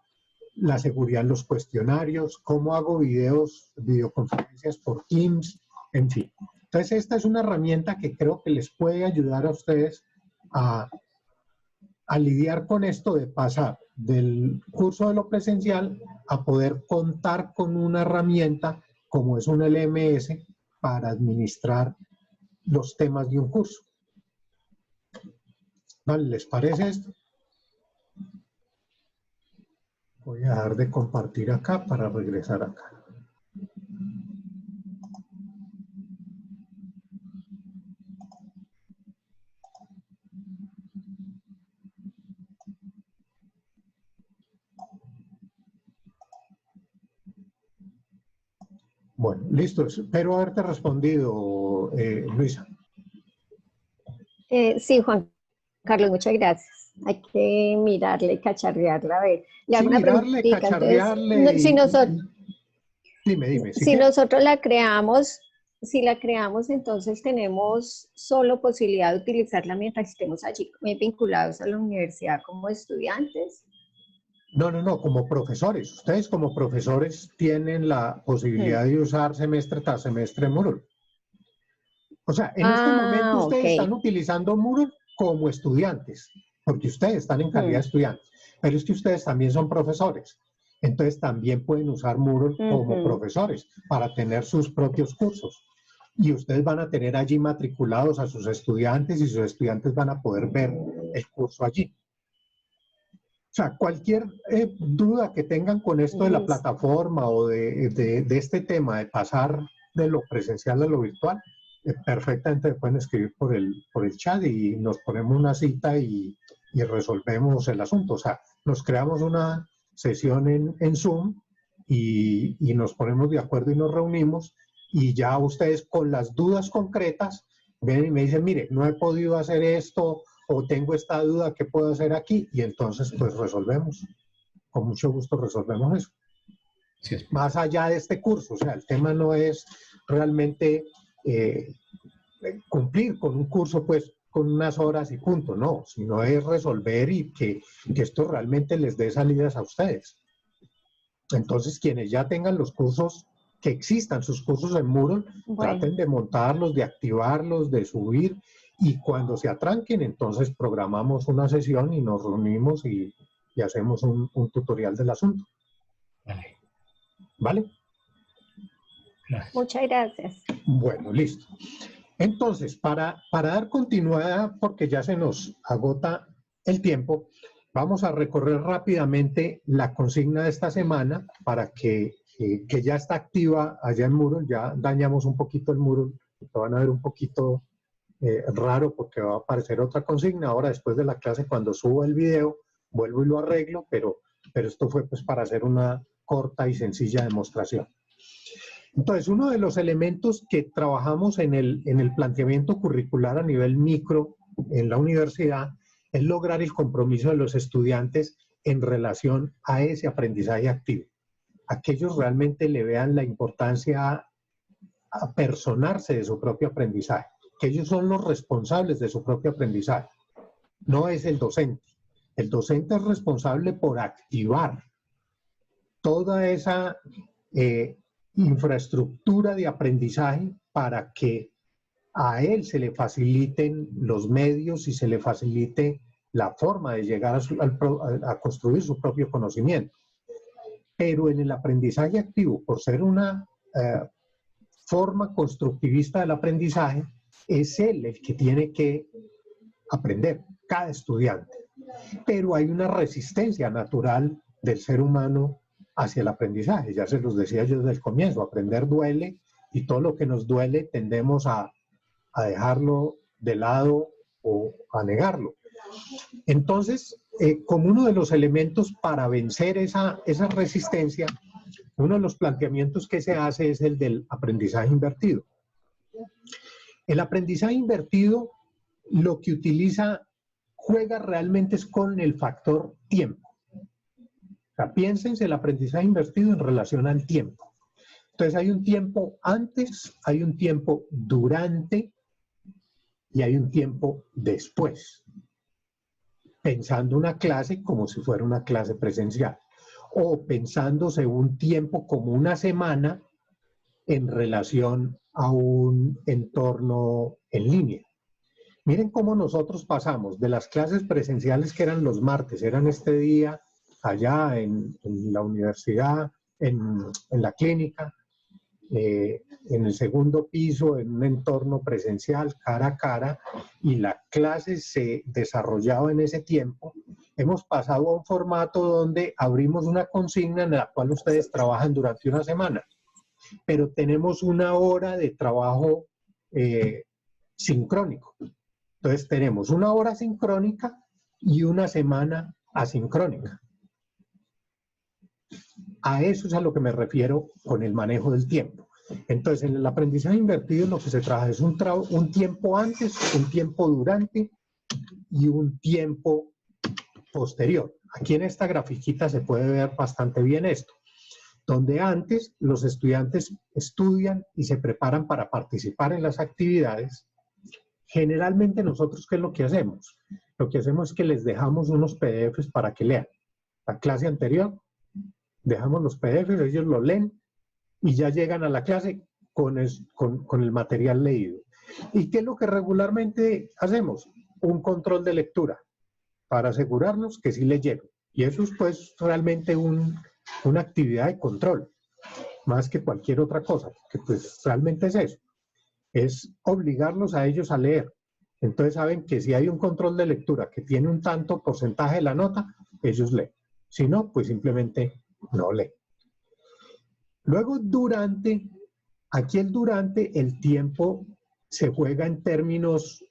la seguridad en los cuestionarios, cómo hago videoconferencias por Teams, en fin. Entonces, esta es una herramienta que creo que les puede ayudar a ustedes a lidiar con esto de pasar del curso de lo presencial a poder contar con una herramienta como es un LMS para administrar los temas de un curso. ¿Vale? ¿Les parece esto? Voy a dejar de compartir acá para regresar acá. Bueno, listo. Espero haberte respondido, Luisa. Sí, Juan Carlos, muchas gracias. Hay que mirarle, cacharrearla, a ver. Le hago Sí, una mirarle, preguntita. cacharrearle. Entonces, Dime. si nosotros la creamos, entonces tenemos solo posibilidad de utilizarla mientras estemos allí vinculados a la universidad como estudiantes. No, como profesores. Ustedes como profesores tienen la posibilidad de usar semestre tras semestre Moodle. O sea, en este momento ustedes están utilizando Moodle como estudiantes, porque ustedes están en calidad de estudiantes, pero es que ustedes también son profesores. Entonces también pueden usar Moodle como profesores para tener sus propios cursos. Y ustedes van a tener allí matriculados a sus estudiantes y sus estudiantes van a poder ver el curso allí. O sea, cualquier duda que tengan con esto de la plataforma o de este tema de pasar de lo presencial a lo virtual, perfectamente pueden escribir por el chat y nos ponemos una cita y resolvemos el asunto. O sea, nos creamos una sesión en Zoom y nos ponemos de acuerdo y nos reunimos y ya ustedes con las dudas concretas ven y me dicen, mire, no he podido hacer esto o tengo esta duda, ¿qué puedo hacer aquí? Y entonces pues resolvemos. Con mucho gusto resolvemos eso. Sí, más allá de este curso, o sea, el tema no es realmente cumplir con un curso pues con unas horas y punto, no, sino es resolver y que esto realmente les dé salidas a ustedes. Entonces, quienes ya tengan los cursos, que existan sus cursos en Moodle, traten de montarlos, de activarlos, de subir, y cuando se atranquen, entonces programamos una sesión y nos reunimos y hacemos un tutorial del asunto. Vale. ¿Vale? Gracias. Muchas gracias. Bueno, listo. Entonces, para dar continuidad, porque ya se nos agota el tiempo, vamos a recorrer rápidamente la consigna de esta semana para que ya está activa allá en Moodle. Ya dañamos un poquito el Moodle, lo van a ver un poquito raro porque va a aparecer otra consigna. Ahora, después de la clase, cuando subo el video, vuelvo y lo arreglo, pero esto fue pues para hacer una corta y sencilla demostración. Entonces, uno de los elementos que trabajamos en el planteamiento curricular a nivel micro en la universidad es lograr el compromiso de los estudiantes en relación a ese aprendizaje activo. A que ellos realmente le vean la importancia a personarse de su propio aprendizaje, que ellos son los responsables de su propio aprendizaje. No es el docente. El docente es responsable por activar toda esa infraestructura de aprendizaje para que a él se le faciliten los medios y se le facilite la forma de llegar a construir su propio conocimiento. Pero en el aprendizaje activo, por ser una forma constructivista del aprendizaje, es él el que tiene que aprender, cada estudiante. Pero hay una resistencia natural del ser humano hacia el aprendizaje. Ya se los decía yo desde el comienzo, aprender duele y todo lo que nos duele tendemos a dejarlo de lado o a negarlo. Entonces, como uno de los elementos para vencer esa resistencia, uno de los planteamientos que se hace es el del aprendizaje invertido. El aprendizaje invertido lo que utiliza juega realmente es con el factor tiempo. O sea, piénsense el aprendizaje invertido en relación al tiempo. Entonces hay un tiempo antes, hay un tiempo durante y hay un tiempo después. Pensando una clase como si fuera una clase presencial. O pensándose un tiempo como una semana en relación a un entorno en línea. Miren cómo nosotros pasamos de las clases presenciales que eran los martes, eran este día allá en la universidad, en la clínica, en el segundo piso, en un entorno presencial, cara a cara, y la clase se desarrollaba en ese tiempo. Hemos pasado a un formato donde abrimos una consigna en la cual ustedes trabajan durante una semana, pero tenemos una hora de trabajo sincrónico. Entonces tenemos una hora sincrónica y una semana asincrónica. A eso es a lo que me refiero con el manejo del tiempo. Entonces, en el aprendizaje invertido lo que se trabaja es un tiempo antes, un tiempo durante y un tiempo posterior. Aquí en esta grafiquita se puede ver bastante bien esto, donde antes los estudiantes estudian y se preparan para participar en las actividades. Generalmente nosotros, ¿qué es lo que hacemos? Lo que hacemos es que les dejamos unos PDFs para que lean. La clase anterior, dejamos los PDFs, ellos lo leen y ya llegan a la clase con el material leído. ¿Y qué es lo que regularmente hacemos? Un control de lectura para asegurarnos que sí leyeron. Y eso es pues realmente una actividad de control, más que cualquier otra cosa, que pues realmente es eso. Es obligarlos a ellos a leer. Entonces saben que si hay un control de lectura que tiene un tanto porcentaje de la nota, ellos leen. Si no, pues simplemente no leen. Luego durante, aquí el tiempo se juega en términos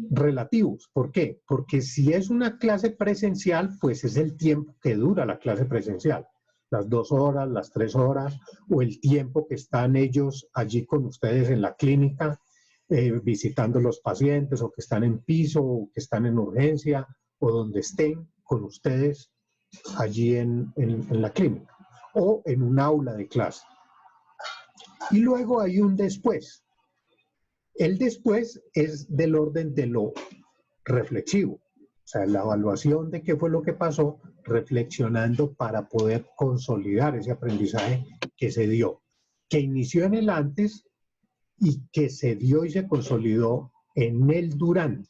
relativos. ¿Por qué? Porque si es una clase presencial, pues es el tiempo que dura la clase presencial. Las 2 horas, las 3 horas, o el tiempo que están ellos allí con ustedes en la clínica, visitando los pacientes, o que están en piso, o que están en urgencia, o donde estén con ustedes allí en la clínica, o en un aula de clase. Y luego hay un después. El después es del orden de lo reflexivo, o sea, la evaluación de qué fue lo que pasó, reflexionando para poder consolidar ese aprendizaje que se dio, que inició en el antes y que se dio y se consolidó en el durante.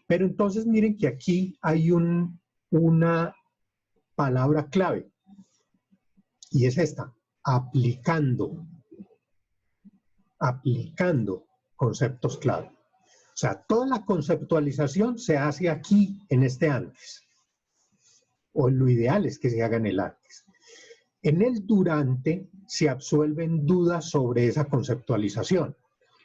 Pero entonces miren que aquí hay una palabra clave, y es esta: aplicando conceptos clave. O sea, toda la conceptualización se hace aquí en este antes, o lo ideal es que se haga en el antes. En el durante se absuelven dudas sobre esa conceptualización.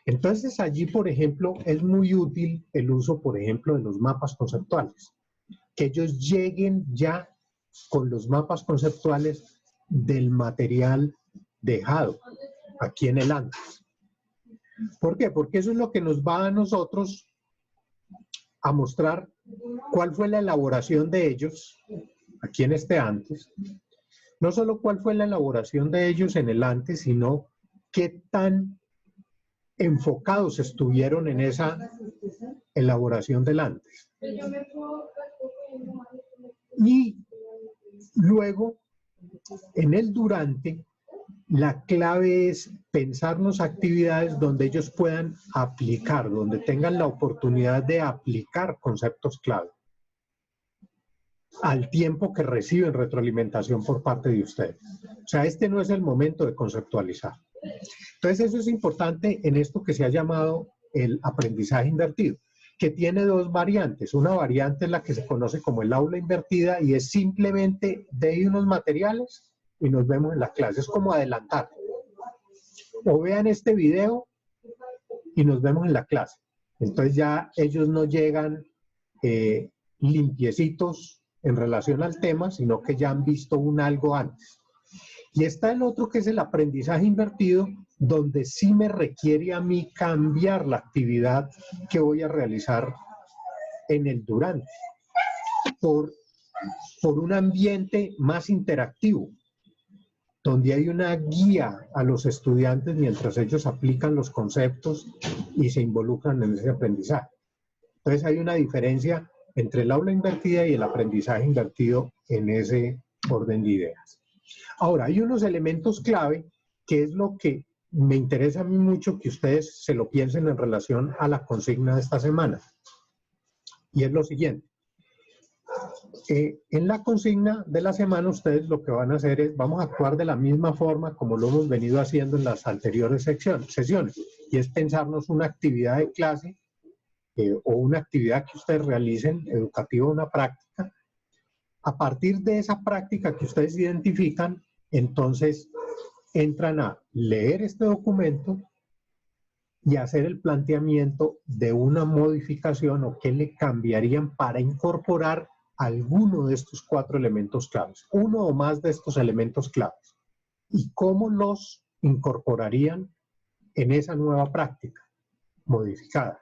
Entonces allí, por ejemplo, es muy útil el uso, por ejemplo, de los mapas conceptuales. Que ellos lleguen ya con los mapas conceptuales del material dejado aquí en el antes. ¿Por qué? Porque eso es lo que nos va a nosotros a mostrar cuál fue la elaboración de ellos aquí en este antes. No solo cuál fue la elaboración de ellos en el antes, sino qué tan enfocados estuvieron en esa elaboración del antes. Y luego, en el durante, la clave es pensarnos actividades donde ellos puedan aplicar, donde tengan la oportunidad de aplicar conceptos clave al tiempo que reciben retroalimentación por parte de ustedes. O sea, este no es el momento de conceptualizar. Entonces, eso es importante en esto que se ha llamado el aprendizaje invertido, que tiene 2 variantes. Una variante es la que se conoce como el aula invertida, y es simplemente de unos materiales y nos vemos en la clase. Es como adelantar. O vean este video y nos vemos en la clase. Entonces ya ellos no llegan limpiecitos en relación al tema, sino que ya han visto algo antes. Y está el otro, que es el aprendizaje invertido, donde sí me requiere a mí cambiar la actividad que voy a realizar en el durante, por un ambiente más interactivo, donde hay una guía a los estudiantes mientras ellos aplican los conceptos y se involucran en ese aprendizaje. Entonces hay una diferencia entre el aula invertida y el aprendizaje invertido en ese orden de ideas. Ahora, hay unos elementos clave que es lo que me interesa a mí mucho que ustedes se lo piensen en relación a la consigna de esta semana. Y es lo siguiente. En la consigna de la semana ustedes lo que van a hacer es, vamos a actuar de la misma forma como lo hemos venido haciendo en las anteriores sesiones, y es pensarnos una actividad de clase o una actividad que ustedes realicen, educativa, una práctica. A partir de esa práctica que ustedes identifican, entonces entran a leer este documento y hacer el planteamiento de una modificación o qué le cambiarían para incorporar alguno de estos 4 elementos claves, uno o más de estos elementos claves, y cómo los incorporarían en esa nueva práctica modificada.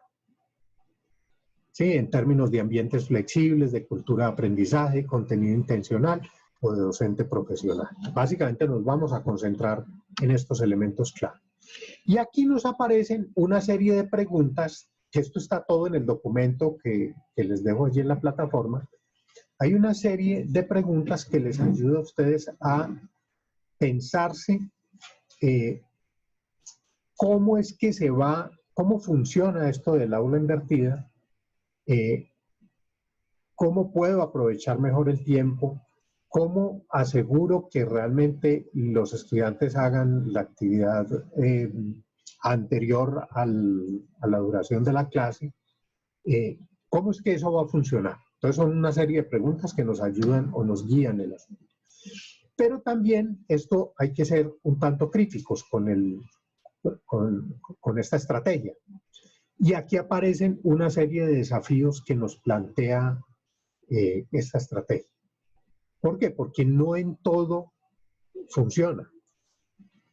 Sí, en términos de ambientes flexibles, de cultura de aprendizaje, contenido intencional o de docente profesional. Básicamente nos vamos a concentrar en estos elementos clave. Y aquí nos aparecen una serie de preguntas, que esto está todo en el documento que les dejo allí en la plataforma. Hay una serie de preguntas que les ayuda a ustedes a pensarse cómo es que cómo funciona esto del aula invertida, cómo puedo aprovechar mejor el tiempo, cómo aseguro que realmente los estudiantes hagan la actividad anterior a la duración de la clase, cómo es que eso va a funcionar. Entonces son una serie de preguntas que nos ayudan o nos guían en el asunto. Pero también esto hay que ser un tanto críticos con esta estrategia. Y aquí aparecen una serie de desafíos que nos plantea esta estrategia. ¿Por qué? Porque no en todo funciona.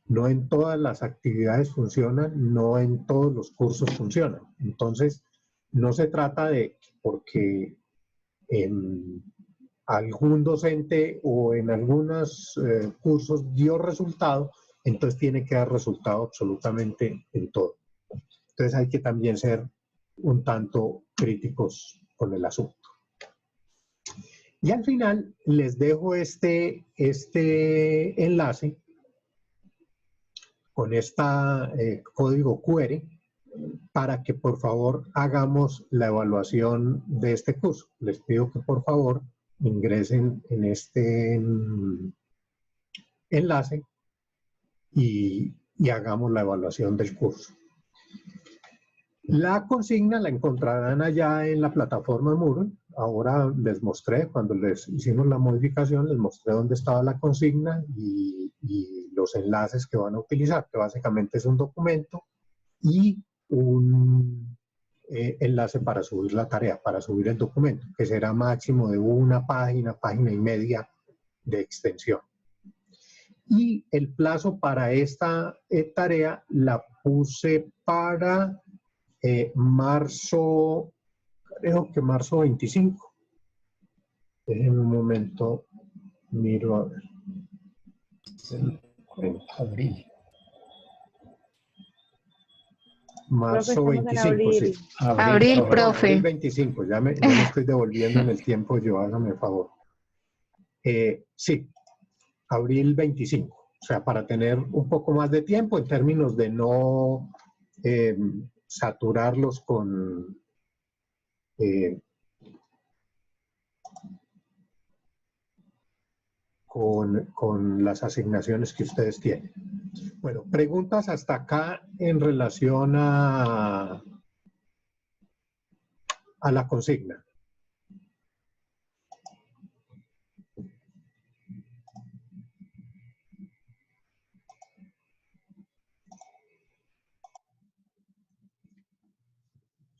No en todas las actividades funcionan, no en todos los cursos funcionan. Entonces, no se trata de porque algún docente o en algunos cursos dio resultado, entonces tiene que dar resultado absolutamente en todo. Entonces hay que también ser un tanto críticos con el asunto. Y al final les dejo este enlace con este código QR para que por favor hagamos la evaluación de este curso. Les pido que por favor ingresen en este enlace y hagamos la evaluación del curso. La consigna la encontrarán allá en la plataforma Moodle. Ahora les mostré, cuando les hicimos la modificación, les mostré dónde estaba la consigna y los enlaces que van a utilizar, que básicamente es un documento y un enlace para subir la tarea, para subir el documento, que será máximo de una página, página y media de extensión. Y el plazo para esta tarea la puse para marzo, creo que marzo 25. Déjenme un momento, miro a ver. Abril. Marzo Profe, estamos en 25, sí. abril. Abril, profe. Abril 25, ya me estoy devolviendo en el tiempo, yo, hágame el favor. Sí, abril 25. O sea, para tener un poco más de tiempo en términos de no saturarlos con las asignaciones que ustedes tienen. Bueno, preguntas hasta acá en relación a la consigna.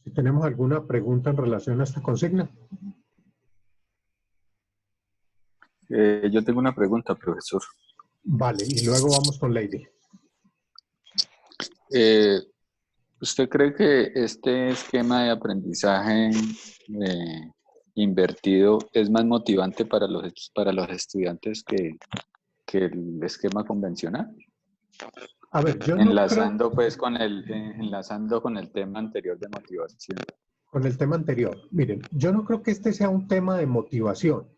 Si tenemos alguna pregunta en relación a esta consigna. Yo tengo una pregunta, profesor. Vale, y luego vamos con Lady. ¿Usted cree que este esquema de aprendizaje invertido es más motivante para los estudiantes que el esquema convencional? A ver, yo no creo, Enlazando con el tema anterior de motivación. con el tema anterior, miren, yo no creo que este sea un tema de motivación,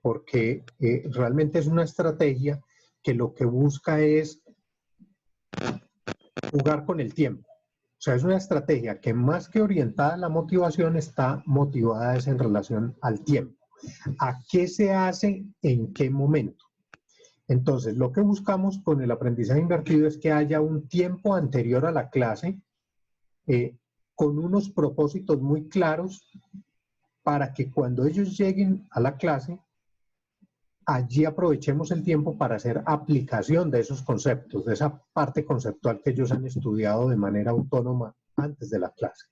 porque realmente es una estrategia que lo que busca es jugar con el tiempo. O sea, es una estrategia que más que orientada a la motivación, está motivada es en relación al tiempo. ¿A qué se hace en qué momento? Entonces, lo que buscamos con el aprendizaje invertido es que haya un tiempo anterior a la clase con unos propósitos muy claros para que cuando ellos lleguen a la clase, allí aprovechemos el tiempo para hacer aplicación de esos conceptos, de esa parte conceptual que ellos han estudiado de manera autónoma antes de la clase.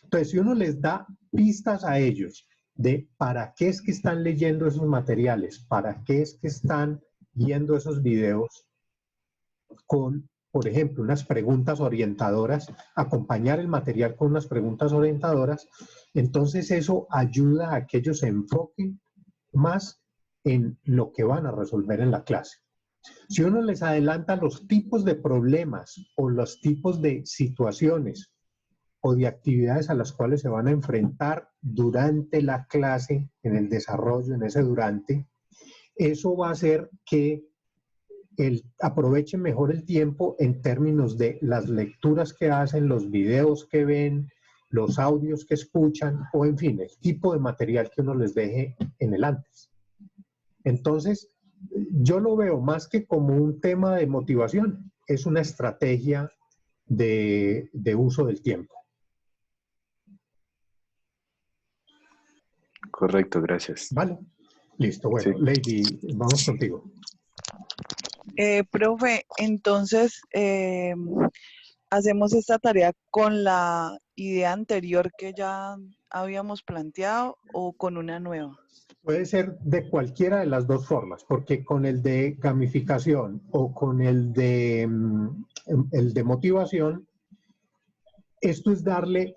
Entonces, si uno les da pistas a ellos de para qué es que están leyendo esos materiales, para qué es que están viendo esos videos, con, por ejemplo, unas preguntas orientadoras, acompañar el material con unas preguntas orientadoras, entonces eso ayuda a que ellos se enfoquen más en lo que van a resolver en la clase. Si uno les adelanta los tipos de problemas o los tipos de situaciones o de actividades a las cuales se van a enfrentar durante la clase, en el desarrollo, en ese durante, eso va a hacer que aprovechen mejor el tiempo en términos de las lecturas que hacen, los videos que ven, los audios que escuchan, o en fin, el tipo de material que uno les deje en el antes. Entonces, yo lo veo más que como un tema de motivación, es una estrategia de uso del tiempo. Correcto, gracias. Vale, listo. Bueno, Sí. Lady, vamos contigo. Profe, entonces hacemos esta tarea con la idea anterior que ya habíamos planteado o con una nueva. Puede ser de cualquiera de las dos formas, porque con el de gamificación o con el de motivación, esto es darle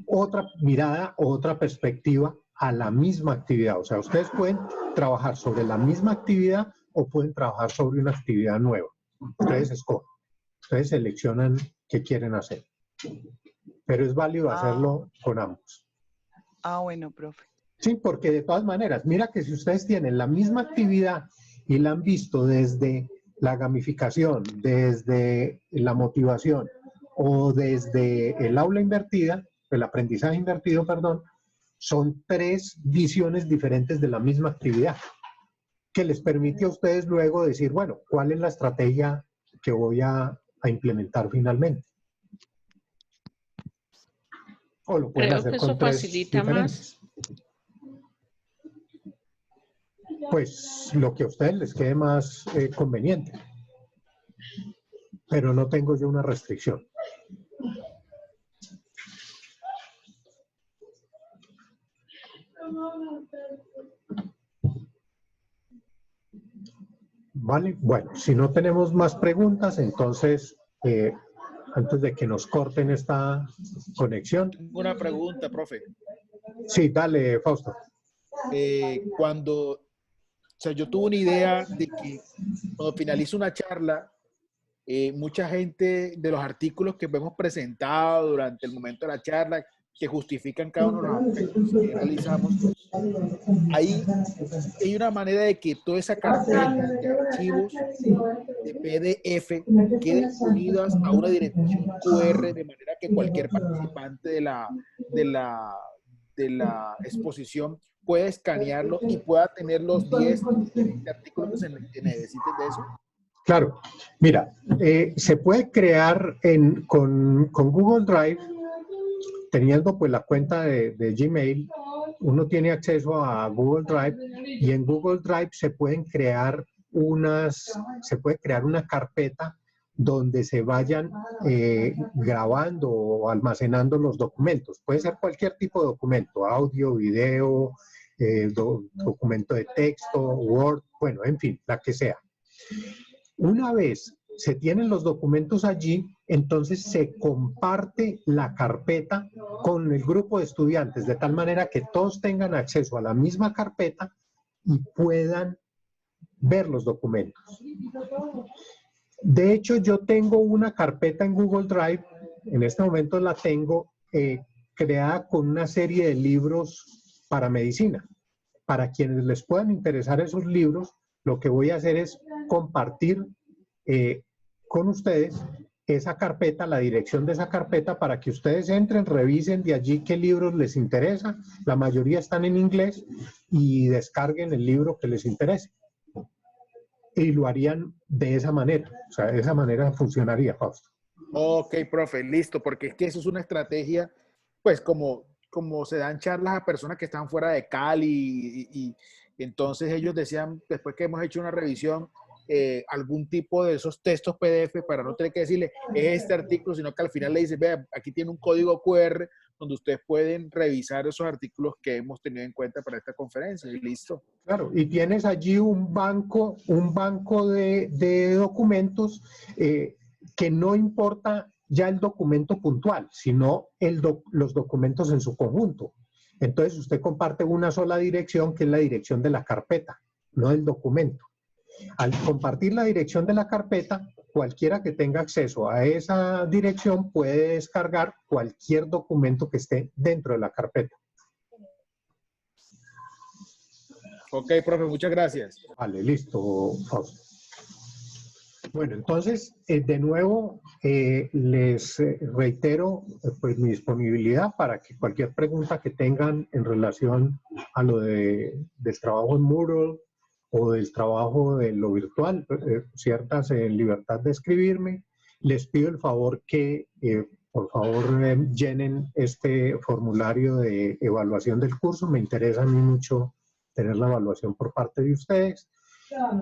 otra mirada o otra perspectiva a la misma actividad. O sea, ustedes pueden trabajar sobre la misma actividad o pueden trabajar sobre una actividad nueva. Ustedes escogen, ustedes seleccionan qué quieren hacer. Pero es válido hacerlo con ambos. Bueno, profe. Sí, porque de todas maneras, mira que si ustedes tienen la misma actividad y la han visto desde la gamificación, desde la motivación o desde el aula invertida, el aprendizaje invertido, perdón, son tres visiones diferentes de la misma actividad que les permite a ustedes luego decir, bueno, ¿cuál es la estrategia que voy a implementar finalmente? O lo pueden Creo hacer que con eso tres facilita diferentes. Pues lo que a ustedes les quede más conveniente. Pero no tengo yo una restricción. Vale, bueno, si no tenemos más preguntas, entonces, antes de que nos corten esta conexión. Tengo una pregunta, profe. Sí, dale, Fausto. O sea, yo tuve una idea de que cuando finalizo una charla, mucha gente de los artículos que hemos presentado durante el momento de la charla, que justifican cada uno de los aspectos que realizamos, ahí hay una manera de que toda esa carpeta de archivos de PDF queden unidas a una dirección QR, de manera que cualquier participante de la exposición pueda escanearlo y pueda tener los 10 artículos que se necesiten de eso. Claro, mira, se puede crear con Google Drive, teniendo pues la cuenta de Gmail, uno tiene acceso a Google Drive y en Google Drive se puede crear una carpeta donde se vayan grabando o almacenando los documentos. Puede ser cualquier tipo de documento, audio, video, documento de texto, Word, bueno, en fin, la que sea. Una vez se tienen los documentos allí, entonces se comparte la carpeta con el grupo de estudiantes, de tal manera que todos tengan acceso a la misma carpeta y puedan ver los documentos. De hecho, yo tengo una carpeta en Google Drive, en este momento la tengo creada con una serie de libros para medicina. Para quienes les puedan interesar esos libros, lo que voy a hacer es compartir con ustedes esa carpeta, la dirección de esa carpeta, para que ustedes entren, revisen de allí qué libros les interesa. La mayoría están en inglés y descarguen el libro que les interese. Y lo harían de esa manera. O sea, de esa manera funcionaría, Fausto. Ok, profe, listo, porque es que eso es una estrategia, pues como se dan charlas a personas que están fuera de Cali y entonces ellos decían, después que hemos hecho una revisión, algún tipo de esos textos PDF para no tener que decirle, es este artículo, sino que al final le dice, vea, aquí tiene un código QR donde ustedes pueden revisar esos artículos que hemos tenido en cuenta para esta conferencia y listo. Claro, y tienes allí un banco de documentos que no importa ya el documento puntual, sino los documentos en su conjunto. Entonces usted comparte una sola dirección, que es la dirección de la carpeta, no del documento. Al compartir la dirección de la carpeta, cualquiera que tenga acceso a esa dirección puede descargar cualquier documento que esté dentro de la carpeta. Ok, profe, muchas gracias. Vale, listo, Fausto. Bueno, entonces, de nuevo, les reitero pues, mi disponibilidad para que cualquier pregunta que tengan en relación a lo del trabajo en Moodle o del trabajo de lo virtual, ciertas en libertad de escribirme. Les pido el favor que, por favor, llenen este formulario de evaluación del curso. Me interesa a mí mucho tener la evaluación por parte de ustedes.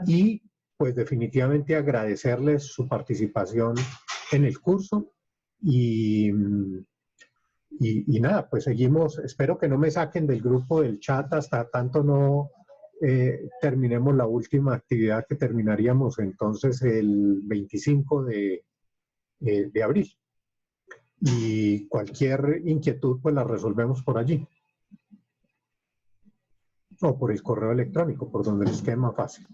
Y pues definitivamente agradecerles su participación en el curso y nada, pues seguimos. Espero que no me saquen del grupo del chat hasta tanto no terminemos la última actividad, que terminaríamos entonces el 25 de abril. Y cualquier inquietud pues la resolvemos por allí. O por el correo electrónico, por donde les quede más fácil.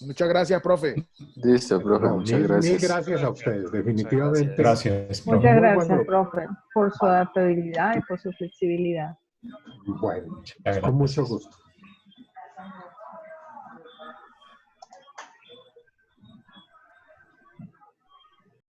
Muchas gracias, profe. Listo, profe, No, muchas mil gracias. gracias a ustedes, definitivamente. Gracias, profe. Muchas Muy buen gracias, grupo. profe, por su adaptabilidad y por su flexibilidad. Bueno, Muchas gracias. con mucho gusto.